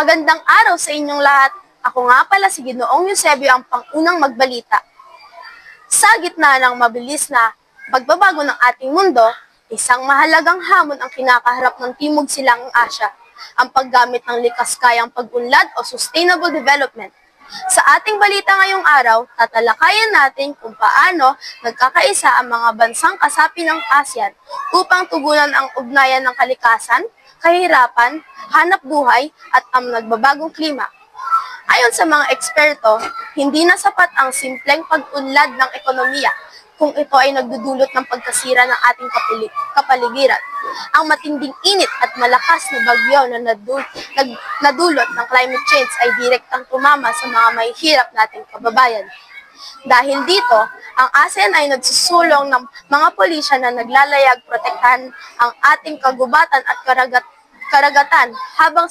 Magandang araw sa inyong lahat. Ako nga pala si Ginoong Eusebio, ang pangunang magbalita. Sa gitna ng mabilis na pagbabago ng ating mundo, isang mahalagang hamon ang kinakaharap ng Timog Silangang Asya, ang paggamit ng likas kayang pag-unlad o sustainable development. Sa ating balita ngayong araw, tatalakayan natin kung paano nagkakaisa ang mga bansang kasapi ng ASEAN upang tugunan ang ugnayan ng kalikasan, kahirapan, hanap buhay at ang nagbabagong klima. Ayon sa mga eksperto, hindi na sapat ang simpleng pag-unlad ng ekonomiya kung ito ay nagdudulot ng pagkasira ng ating kapaligiran. Ang matinding init at malakas na bagyo na nadulot ng climate change ay direktang tumama sa mga mahihirap nating kababayan. Dahil dito, ang ASEAN ay nagsusulong ng mga pulisya na naglalayag protektahan ang ating kagubatan at karagatan habang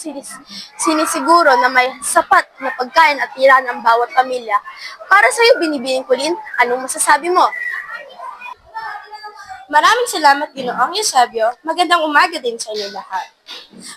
sinisiguro na may sapat na pagkain at tira ng bawat pamilya. Para sa iyo, Binibining Kulin, anong masasabi mo? Maraming salamat, Ginoong Eusebio. Magandang umaga din sa inyo lahat.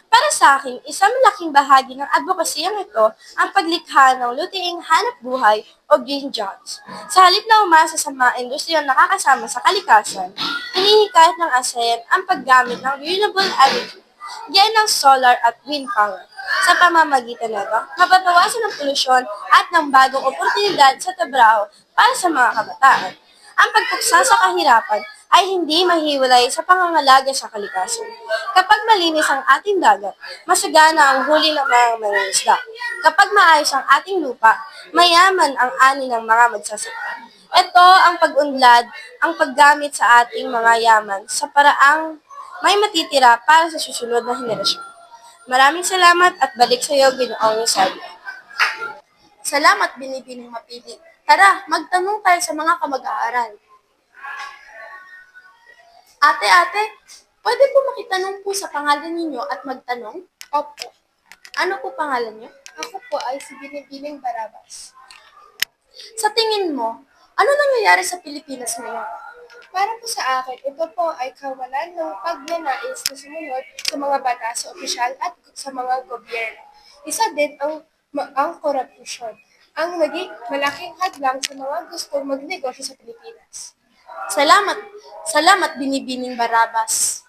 Para sa akin, isang malaking bahagi ng advokasiyang ito ang paglikha ng lutiing hanap buhay o green jobs. Sa halip na umasa sa mga industriyang nakakasama sa kalikasan, hinihikayat ng ASEAN ang paggamit ng renewable energy, gaya ng solar at wind power. Sa pamamagitan nito, mababawasan ang polusyon at ng bagong oportunidad sa trabaho para sa mga kabataan. Ang pagpuksa sa kahirapan ay hindi mahiwalay sa pangangalaga sa kalikasan. Kapag malinis ang ating dagat, masagana ang huli ng mga mangingisda. Kapag maayos ang ating lupa, mayaman ang ani ng mga magsasaka. Ito ang pag-unlad, ang paggamit sa ating mga yaman sa paraang may matitira para sa susunod na henerasyon. Maraming salamat at balik sa iyo, Ginoong Eusebio. Salamat, Binibining Mapili. Tara, magtanong tayo sa mga kamag-aaral. Ate, pwede po makitanong po sa pangalan ninyo at magtanong? Opo. Ano po pangalan niyo? Ako po ay si Binibining Barabas. Sa tingin mo, ano nangyayari sa Pilipinas ngayon? Para po sa akin, ito po ay kawalan ng pagnanais na sumunod sa mga batas sa opisyal at sa mga gobyerno. Isa din ang korupsyon, ang naging malaking hadlang sa mga gustong magnegosyo sa Pilipinas. Salamat, Binibining Barabas.